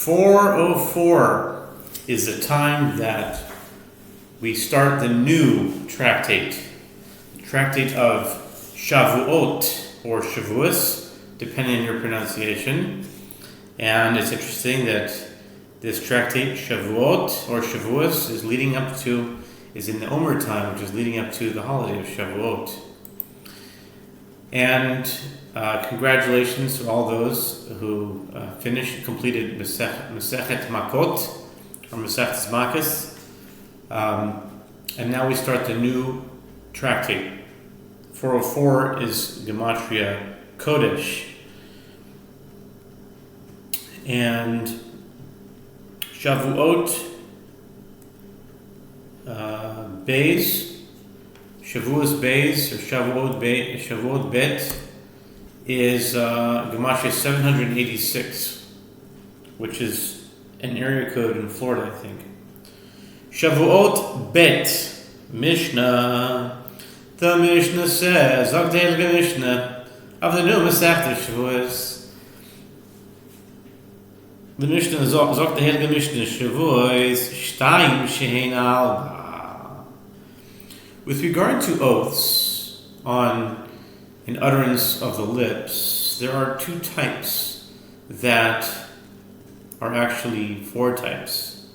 404 is the time that we start the new tractate, the tractate of Shavuot or Shevuos, depending on your pronunciation. And it's interesting that this tractate, Shavuot or Shevuos, is in the Omer time, which is leading up to the holiday of Shavuot. And congratulations to all those who completed Masechet Makot, or Masechet Makas. And now we start the new tractate. 404 is Gematria Kodesh. And Shavuot Beis, Shavuos Beis, or Shavuot Bet, is Gematria 786, which is an area code in Florida, I think. Shavuot Bet, Mishnah. The Mishnah says, Zogdei Mishnah of the new Masechet Shavuos. The Mishnah Zogdei Mishnah Shavuos Shtayim Shehein Alba. With regard to oaths on an utterance of the lips, there are two types that are actually four types.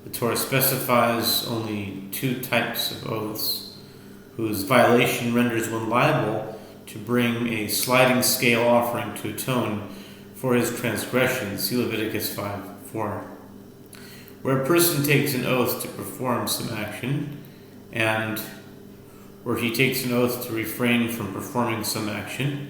The Torah specifies only two types of oaths, whose violation renders one liable to bring a sliding scale offering to atone for his transgression. See Leviticus 5:4. Where a person takes an oath to perform some action, and where he takes an oath to refrain from performing some action,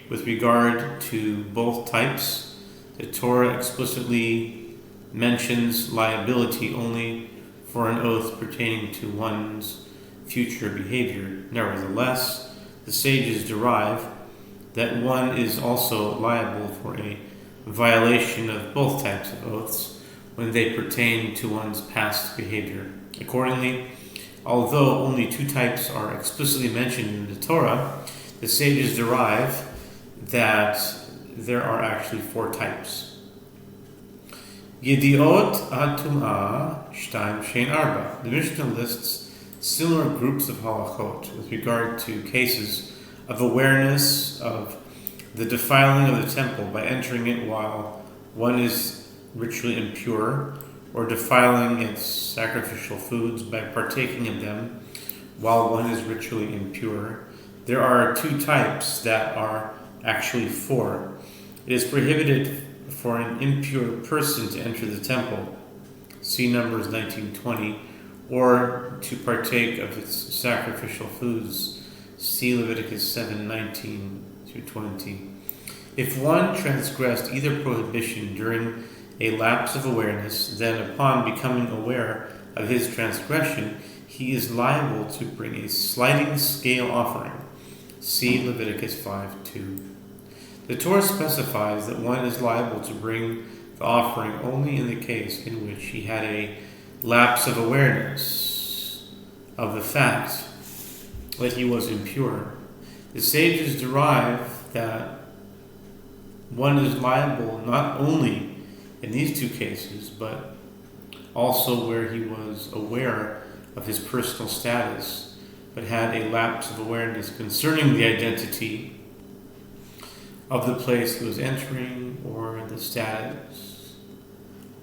with regard to both types, the Torah explicitly mentions liability only for an oath pertaining to one's future behavior. Nevertheless, the sages derive that one is also liable for a violation of both types of oaths when they pertain to one's past behavior. Accordingly, although only two types are explicitly mentioned in the Torah, the sages derive that there are actually four types. Yediot Atum'ah Shtayim Shein Arba. The Mishnah lists similar groups of halachot with regard to cases of awareness of the defiling of the temple by entering it while one is ritually impure, or defiling its sacrificial foods by partaking of them while one is ritually impure. There are two types that are actually four. It is prohibited for an impure person to enter the temple, see Numbers 19:20, or to partake of its sacrificial foods, see Leviticus 7:19-20. If one transgressed either prohibition during a lapse of awareness, then upon becoming aware of his transgression, he is liable to bring a sliding scale offering, see Leviticus 5:2. The Torah specifies that one is liable to bring the offering only in the case in which he had a lapse of awareness of the fact that he was impure. The sages derive that one is liable not only in these two cases, but also where he was aware of his personal status, but had a lapse of awareness concerning the identity of the place he was entering or the status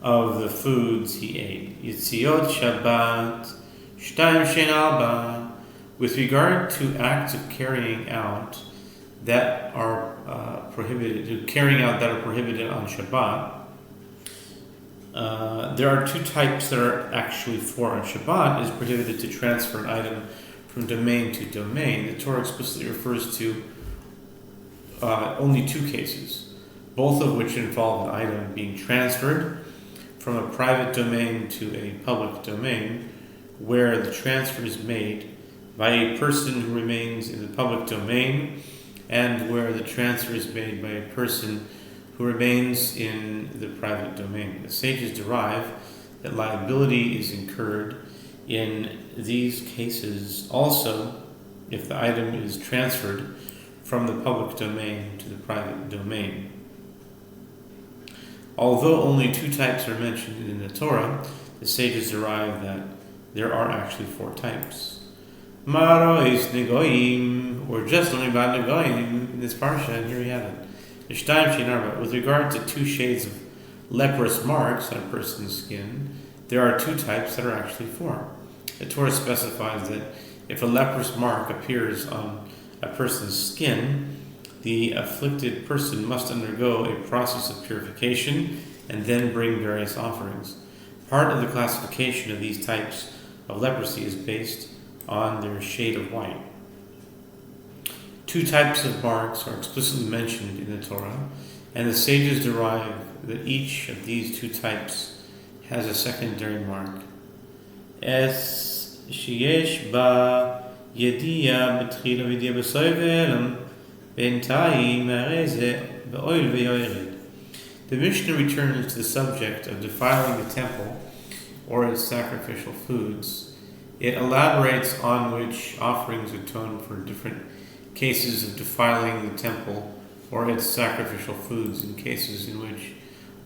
of the foods he ate. Yitziot Shabbat Shtayim Shein Alba. With regard to acts of carrying out that are prohibited on Shabbat, there are two types that are actually four. On Shabbat, it is prohibited to transfer an item from domain to domain. The Torah explicitly refers to only two cases, both of which involve an item being transferred from a private domain to a public domain, where the transfer is made by a person who remains in the public domain, and where the transfer is made by a person who remains in the private domain. The sages derive that liability is incurred in these cases also if the item is transferred from the public domain to the private domain. Although only 2 types are mentioned in the Torah, the sages derive that there are actually 4 types. Maro is negoim, or just learning about negoim in this parsha, and here we have it. With regard to 2 shades of leprous marks on a person's skin, there are 2 types that are actually 4. The Torah specifies that if a leprous mark appears on a person's skin, the afflicted person must undergo a process of purification and then bring various offerings. Part of the classification of these types of leprosy is based on their shade of white. 2 types of marks are explicitly mentioned in the Torah, and the sages derive that each of these 2 types has a secondary mark. Es sheyesh ba yediya betchila v'yediya b'sofer b'intayim ha'rezeh b'oil v'yored. The Mishnah returns to the subject of defiling the temple or its sacrificial foods. It elaborates on which offerings atone for different cases of defiling the temple or its sacrificial foods, in cases in which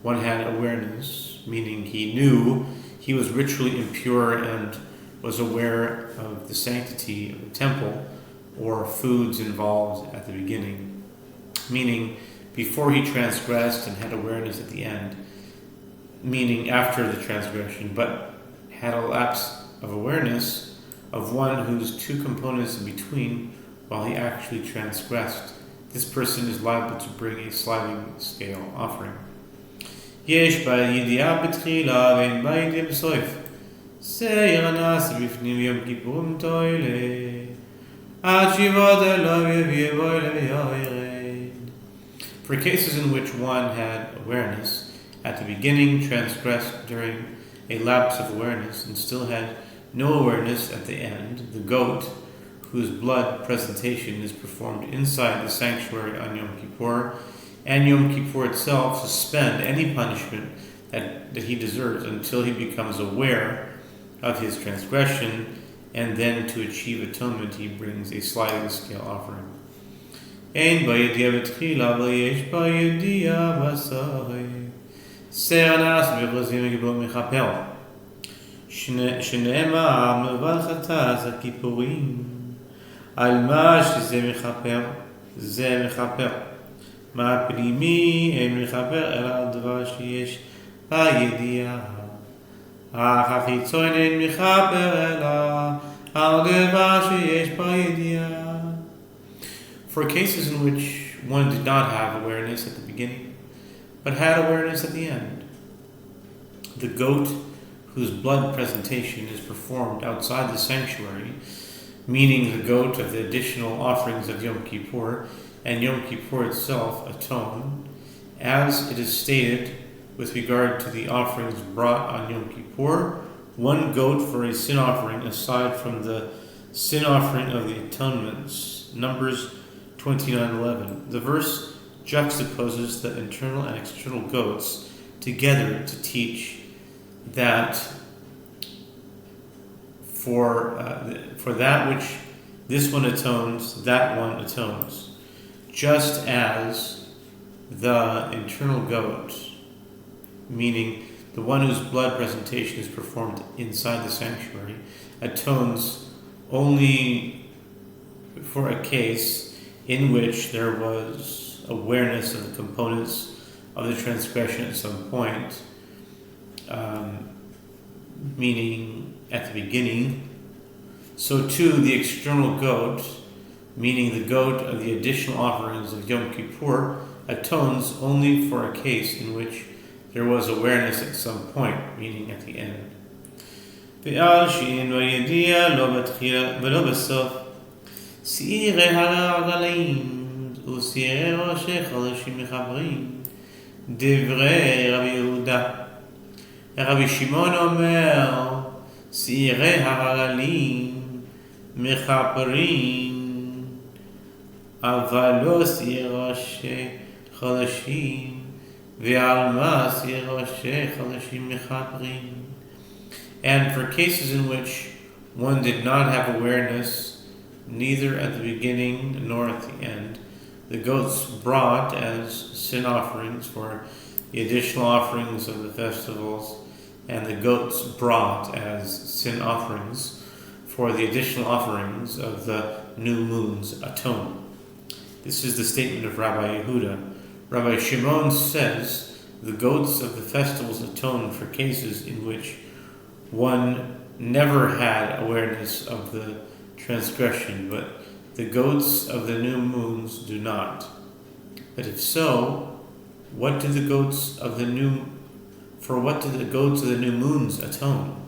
one had awareness, meaning he knew he was ritually impure and was aware of the sanctity of the temple or foods involved at the beginning, meaning before he transgressed, and had awareness at the end, meaning after the transgression, but had a lapse of awareness of one whose 2 components in between while he actually transgressed. This person is liable to bring a sliding scale offering. Yesh b'yediya b'tchila v'en b'yediya b'sofer. Seir anas b'fnim yom kippurim toile. Ad shivot elav yevye bo'el v'yored. For cases in which one had awareness at the beginning, transgressed during a lapse of awareness, and still had no awareness at the end, the goat, whose blood presentation is performed inside the sanctuary on Yom Kippur, and Yom Kippur itself, suspend any punishment that he deserves until he becomes aware of his transgression, and then to achieve atonement he brings a sliding scale offering. Ein b'yediya b'tchila v'yesh b'yediya b'sofer. Seir anas v'chozim v'gibor mechapel. שנאמר מלבד חטאת הכיפורים על מה שזה מכפר, זה מכפר. מה פנימי אין מכפר אלא על דבר שיש בידיעה. החיצון אין מכפר אלא על דבר שיש בידיעה. For cases in which one did not have awareness at the beginning, but had awareness at the end, the goat whose blood presentation is performed outside the sanctuary, meaning the goat of the additional offerings of Yom Kippur, and Yom Kippur itself atone, as it is stated with regard to the offerings brought on Yom Kippur, 1 goat for a sin offering aside from the sin offering of the atonements. Numbers 29:11. The verse juxtaposes the internal and external goats together to teach that for that which this one atones, that one atones. Just as the internal goat, meaning the one whose blood presentation is performed inside the sanctuary, atones only for a case in which there was awareness of the components of the transgression at some point, meaning at the beginning. So too the external goat, meaning the goat of the additional offerings of Yom Kippur, atones only for a case in which there was awareness at some point, meaning at the end. ועל שאין לו ידיע לא בתחילה ולא בסוף, שעירי הרגלים ושעירי ראשי חודשים מחברים, דברי רבי יהודה. רבי שמעון אומר, שעירי הרגלים מחברים, אבל לא שעירי ראשי חודשים, ועל מה שעירי ראשי חודשים מחברים. And for cases in which one did not have awareness, neither at the beginning nor at the end, the goats brought as sin offerings for the additional offerings of the festivals, and the goats brought as sin offerings for the additional offerings of the new moon's atonement. This is the statement of Rabbi Yehuda. Rabbi Shimon says the goats of the festivals atone for cases in which one never had awareness of the transgression, but the goats of the new moons do not. But if so, what do the goats of the new moons atone?